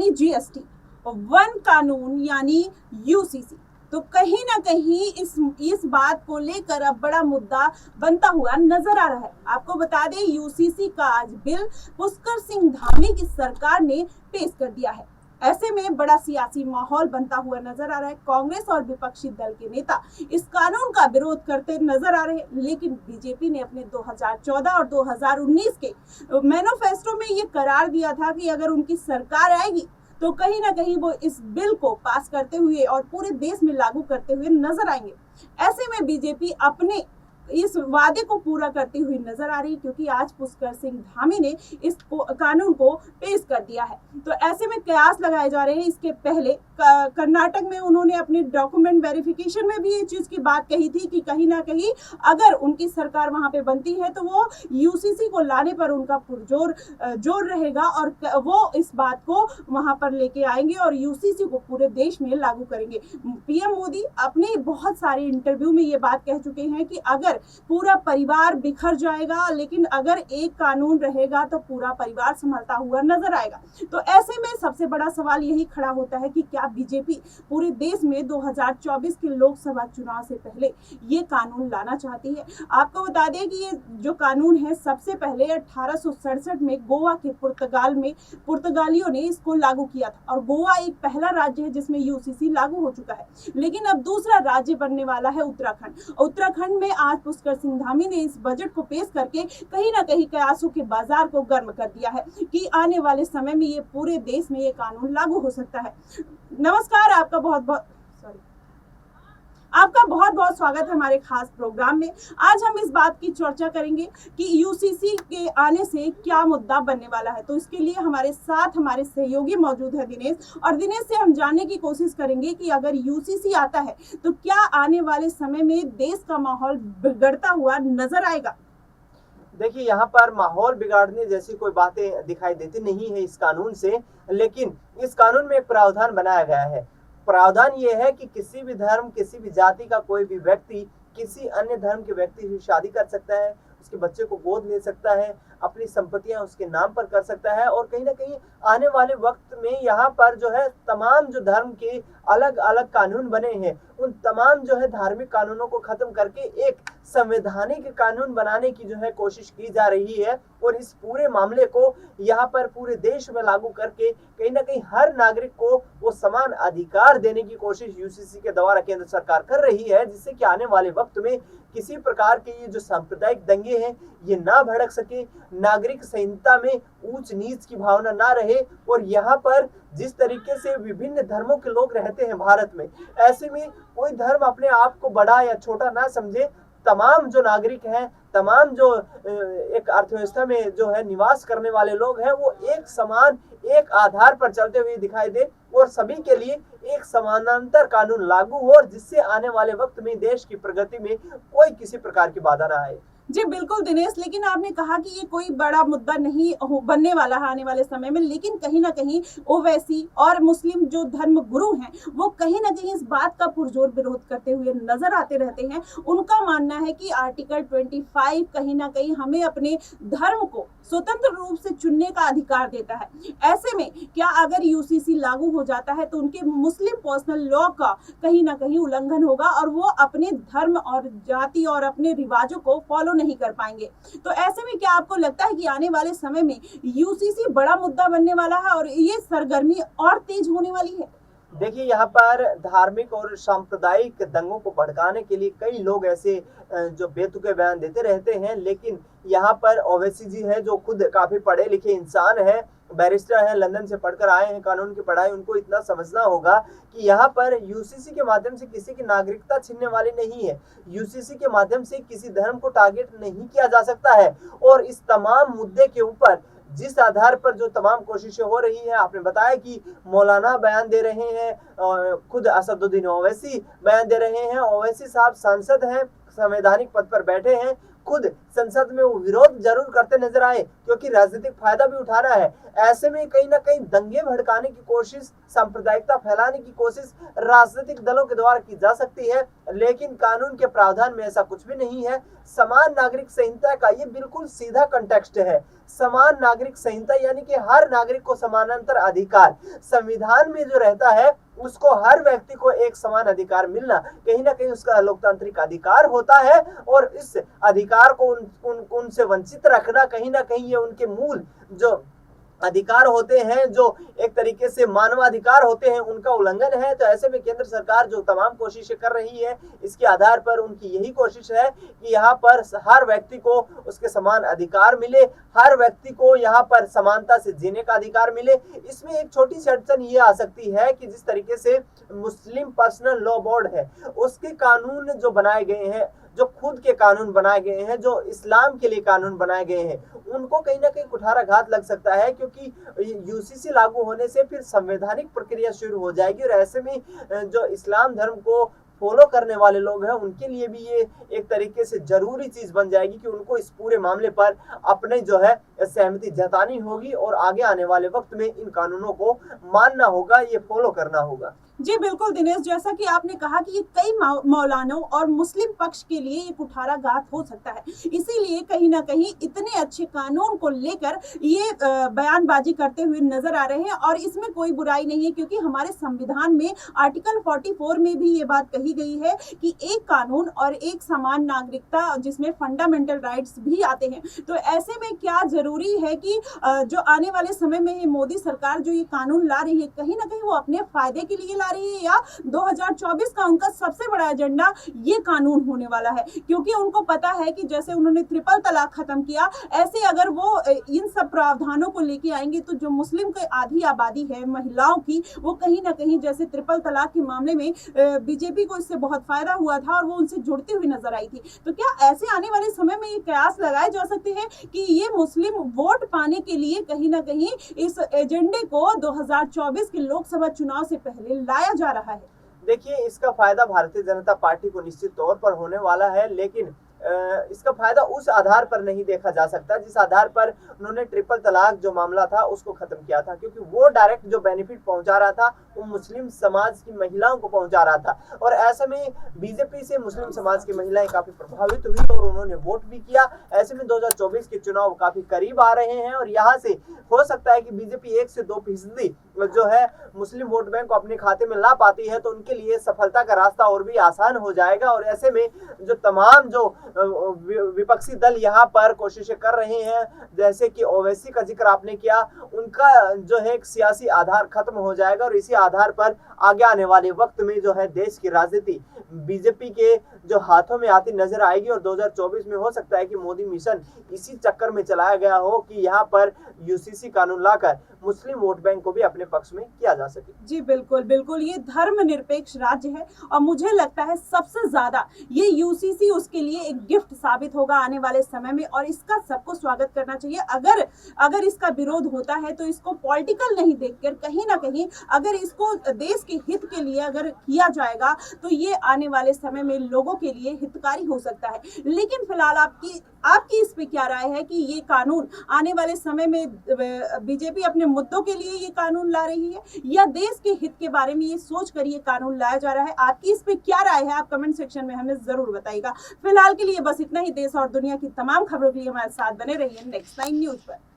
यानी GST, one कानून यानी यूसीसी। तो कहीं ना कहीं इस बात को लेकर अब बड़ा मुद्दा बनता हुआ नजर आ रहा है। आपको बता दें, यूसीसी का आज बिल पुष्कर सिंह धामी की सरकार ने पेश कर दिया है। ऐसे में बड़ा सियासी माहौल बनता हुआ नजर आ रहा है। कांग्रेस और विपक्षी दल के नेता इस कानून का विरोध करते नजर आ रहे हैं, लेकिन बीजेपी ने अपने 2014 और 2019 के मैनिफेस्टो में ये करार दिया था कि अगर उनकी सरकार आएगी तो कहीं ना कहीं वो इस बिल को पास करते हुए और पूरे देश में लागू करते हुए नजर आएंगे। ऐसे में बीजेपी अपने इस वादे को पूरा करती हुई नजर आ रही, क्योंकि आज पुष्कर सिंह धामी ने इस कानून को पेश कर दिया है। तो ऐसे में कयास लगाए जा रहे हैं। इसके पहले कर्नाटक में उन्होंने अपने डॉक्यूमेंट वेरिफिकेशन में भी ये चीज की बात कही थी कि कहीं ना कहीं अगर उनकी सरकार वहां पे बनती है तो वो यूसीसी को लाने पर उनका पुरजोर जोर रहेगा और वो इस बात को वहां पर लेके आएंगे और यूसीसी को पूरे देश में लागू करेंगे। पीएम मोदी अपने बहुत सारे इंटरव्यू में ये बात कह चुके हैं कि अगर पूरा परिवार बिखर जाएगा, लेकिन अगर एक कानून रहेगा तो पूरा परिवार संभलता हुआ नजर आएगा। तो ऐसे में सबसे बड़ा सवाल यही खड़ा होता है कि क्या बीजेपी पूरे देश में 2024 के लोकसभा चुनाव से पहले ये कानून लाना चाहती है। आपको बता दें कि ये जो कानून है सबसे पहले 1867 में गोवा के पुर्तगालियों ने इसको लागू किया था और गोवा एक पहला राज्य है जिसमें यूसीसी लागू हो चुका है। लेकिन अब दूसरा राज्य बनने वाला है उत्तराखंड। उत्तराखंड में आज पुष्कर सिंह धामी ने इस बजट को पेश करके कहीं ना कहीं कयासों के बाजार को गर्म कर दिया है कि आने वाले समय में ये पूरे देश में ये कानून लागू हो सकता है। नमस्कार, आपका बहुत बहुत स्वागत है हमारे खास प्रोग्राम में। आज हम इस बात की चर्चा करेंगे कि यूसीसी के आने से क्या मुद्दा बनने वाला है। तो इसके लिए हमारे साथ हमारे सहयोगी मौजूद है दिनेश, और दिनेश से हम जानने की कोशिश करेंगे कि अगर यूसीसी आता है तो क्या आने वाले समय में देश का माहौल बिगड़ता हुआ नजर आएगा। देखिए, यहाँ पर माहौल बिगाड़ने जैसी कोई बातें दिखाई देती नहीं है इस कानून से, लेकिन इस कानून में एक प्रावधान बनाया गया है। प्रावधान ये है कि किसी भी धर्म, किसी भी जाति का कोई भी व्यक्ति किसी अन्य धर्म के व्यक्ति से शादी कर सकता है, उसके बच्चे को गोद ले सकता है, अपनी संपत्तियां उसके नाम पर कर सकता है। और कहीं ना कहीं आने वाले वक्त में यहाँ पर जो है तमाम जो धर्म के अलग अलग कानून बने हैं, उन तमाम जो है धार्मिक कानूनों को खत्म करके एक संवैधानिक कानून बनाने की जो है कोशिश की जा रही है। और इस पूरे मामले को यहाँ पर पूरे देश में लागू करके कहीं ना कहीं हर नागरिक को वो समान अधिकार देने की कोशिश यूसीसी के द्वारा केंद्र सरकार कर रही है, जिससे कि आने वाले वक्त में किसी प्रकार के ये जो सांप्रदायिक दंगे हैं ये ना भड़क सके, नागरिक संहिता में ऊंच नीच की भावना ना रहे। और यहाँ पर जिस तरीके से विभिन्न धर्मों के लोग रहते हैं भारत में, ऐसे में कोई धर्म अपने आप को बड़ा या छोटा ना समझे। तमाम जो नागरिक हैं, तमाम जो एक अर्थव्यवस्था में जो है निवास करने वाले लोग हैं, वो एक समान एक आधार पर चलते हुए दिखाई दे और सभी के लिए एक समानांतर कानून लागू हो, और जिससे आने वाले वक्त में देश की प्रगति में कोई किसी प्रकार की बाधा ना आए। जी बिल्कुल दिनेश, लेकिन आपने कहा कि ये कोई बड़ा मुद्दा नहीं बनने वाला है आने वाले समय में, लेकिन कहीं ना कहीं ओवैसी और मुस्लिम जो धर्म गुरु हैं वो कहीं ना कहीं इस बात का पुरजोर विरोध करते हुए नजर आते रहते हैं। उनका मानना है कि आर्टिकल 25 कहीं ना कहीं हमें अपने धर्म को स्वतंत्र रूप से चुनने का अधिकार देता है। ऐसे में क्या अगर यूसीसी लागू हो जाता है तो उनके मुस्लिम पर्सनल लॉ का कहीं ना कहीं उल्लंघन होगा और वो अपने धर्म और जाति और अपने रिवाजों को फॉलो नहीं कर पाएंगे। तो ऐसे में क्या आपको लगता है कि आने वाले समय में यूसीसी बड़ा मुद्दा बनने वाला है और ये सरगर्मी और तेज होने वाली है? देखिए, यहाँ पर धार्मिक और सांप्रदायिक दंगों को भड़काने के लिए कई लोग ऐसे जो बेतुके बयान देते रहते हैं, लेकिन यहाँ पर ओवैसी जी है जो खुद काफी पढ़े लिखे इंसान है, बैरिस्टर है, लंदन से पढ़कर आए हैं कानून की पढ़ाई। उनको इतना समझना होगा कि यहाँ पर यूसीसी के माध्यम से किसी की नागरिकता छीनने वाली नहीं है। यूसीसी के माध्यम से किसी धर्म को टारगेट नहीं किया जा सकता है। और इस तमाम मुद्दे के ऊपर जिस आधार पर जो तमाम कोशिशें हो रही है, आपने बताया कि मौलाना बयान दे रहे हैं, खुद असदुद्दीन ओवैसी बयान दे रहे हैं। ओवैसी साहब सांसद हैं, संवैधानिक पद पर बैठे हैं, खुद संसद में वो विरोध जरूर करते नजर आए, क्योंकि राजनीतिक फायदा भी उठाना है। ऐसे में कहीं ना कहीं दंगे भड़काने की कोशिश, सांप्रदायिकता फैलाने की कोशिश राजनीतिक दलों के द्वारा की जा सकती है, लेकिन कानून के प्रावधान में ऐसा कुछ भी नहीं है। समान नागरिक संहिता का ये बिल्कुल सीधा कंटेक्स्ट है। समान नागरिक संहिता यानी कि हर नागरिक को समानांतर अधिकार, संविधान में जो रहता है उसको हर व्यक्ति को एक समान अधिकार मिलना कहीं ना कहीं उसका लोकतांत्रिक अधिकार होता है, और इस अधिकार को उनसे वंचित रखना कहीं ना कहीं ये उनके मूल जो अधिकार होते हैं, जो एक तरीके से मानवाधिकार होते हैं, उनका उल्लंघन है। तो ऐसे में केंद्र सरकार जो तमाम कोशिशें कर रही है, इसके आधार पर उनकी यही कोशिश है कि यहाँ पर हर व्यक्ति को उसके समान अधिकार मिले, हर व्यक्ति को यहाँ पर समानता से जीने का अधिकार मिले। इसमें एक छोटी सी अड़चन ये आ सकती है कि जिस तरीके से मुस्लिम पर्सनल लॉ बोर्ड है, उसके कानून जो बनाए गए हैं, जो खुद के कानून बनाए गए हैं, जो इस्लाम के लिए कानून बनाए गए हैं, उनको कहीं ना कहीं कुठाराघात लग सकता है, क्योंकि यूसीसी लागू होने से फिर संवैधानिक प्रक्रिया शुरू हो जाएगी, और ऐसे में जो इस्लाम धर्म को फॉलो करने वाले लोग हैं उनके लिए भी ये एक तरीके से जरूरी चीज बन जाएगी कि उनको इस पूरे मामले पर अपने जो है सहमति जतानी होगी, और आगे आने वाले वक्त में इन कानूनों को मानना होगा, ये फॉलो करना होगा। जी बिल्कुल दिनेश, जैसा कि आपने कहा कि ये कई मौलानों और मुस्लिम पक्ष के लिए ये कुठाराघात हो सकता है, इसीलिए कहीं ना कहीं इतने अच्छे कानून को लेकर ये बयानबाजी करते हुए नजर आ रहे हैं, और इसमें कोई बुराई नहीं है, क्योंकि हमारे संविधान में आर्टिकल 44 में भी ये बात कही गई है कि एक कानून और एक समान नागरिकता, जिसमें फंडामेंटल राइट्स भी आते हैं। तो ऐसे में क्या जरूरी है कि जो आने वाले समय में मोदी सरकार जो ये कानून ला रही है, कहीं ना कहीं वो अपने फायदे के लिए रही है, या 2024 का उनका सबसे बड़ा एजेंडा ये कानून होने वाला है, क्योंकि उनको पता है कि जैसे उन्होंने ट्रिपल तलाक खत्म किया, ऐसे अगर वो इन सब प्रावधानों को लेके आएंगे तो जो मुस्लिम की आधी आबादी है महिलाओं की, वो कहीं ना कहीं जैसे ट्रिपल तलाक के मामले में बीजेपी को इससे बहुत फायदा हुआ था और वो उनसे जुड़ती हुई नजर आई थी। तो क्या ऐसे आने वाले समय में ये कयास लगाए जा सकते हैं कि ये मुस्लिम वोट पाने के लिए कहीं ना कहीं इस एजेंडे को 2024 के लोकसभा चुनाव से पहले लाया जा रहा है? देखिए, इसका फायदा भारतीय जनता पार्टी को निश्चित तौर पर होने वाला है, लेकिन इसका फायदा उस आधार पर नहीं देखा जा सकता जिस आधार पर उन्होंने ट्रिपल तलाक जो मामला था उसको खत्म किया था, क्योंकि वो डायरेक्ट जो बेनिफिट पहुंचा रहा था वो मुस्लिम समाज की महिलाओं को पहुंचा रहा था, और ऐसे में बीजेपी से मुस्लिम समाज की महिलाएं काफी प्रभावित हुई और उन्होंने वोट भी किया। ऐसे में 2024 के चुनाव काफी करीब आ रहे हैं, और यहाँ से हो सकता है कि बीजेपी 1 से 2% जो है मुस्लिम वोट बैंक को अपने खाते में ला पाती है, तो उनके लिए सफलता का रास्ता और भी आसान हो जाएगा। और ऐसे में जो तमाम जो विपक्षी दल यहाँ पर कोशिशें कर रहे हैं, जैसे कि ओवैसी का जिक्र आपने किया, उनका जो है एक सियासी आधार खत्म हो जाएगा, और इसी आधार पर आगे आने वाले वक्त में जो है देश की राजनीति बीजेपी के जो हाथों में आती नजर आएगी, और 2024 में हो सकता है कि मोदी मिशन इसी चक्कर में चलाया गया हो कि यहाँ पर यूसीसी कानून लाकर मुस्लिम वोट बैंक को भी अपने पक्ष में किया जा सके। जी बिल्कुल बिल्कुल, ये धर्मनिरपेक्ष राज्य है, और मुझे लगता है सबसे ज्यादा ये यूसीसी उसके लिए एक गिफ्ट साबित होगा आने वाले समय में, और इसका सबको स्वागत करना चाहिए। अगर इसका विरोध होता है तो इसको पॉलिटिकल नहीं देखकर कहीं ना कहीं अगर इसको देश के हित के लिए अगर किया जाएगा तो ये आने वाले समय में लोगों के लिए हितकारी हो सकता है। लेकिन फिलहाल आपकी इस पे क्या राय है कि ये कानून आने वाले समय में बीजेपी अपने मुद्दों के लिए ये कानून ला रही है, या देश के हित के बारे में ये सोच कर ये कानून लाया जा रहा है? आपकी इस पे क्या राय है? आप कमेंट सेक्शन में हमें जरूर बताइएगा। फिलहाल के लिए बस इतना ही। देश और दुनिया की तमाम खबरों के लिए हमारे साथ बने रहिए नेक्स्ट 9 न्यूज पर।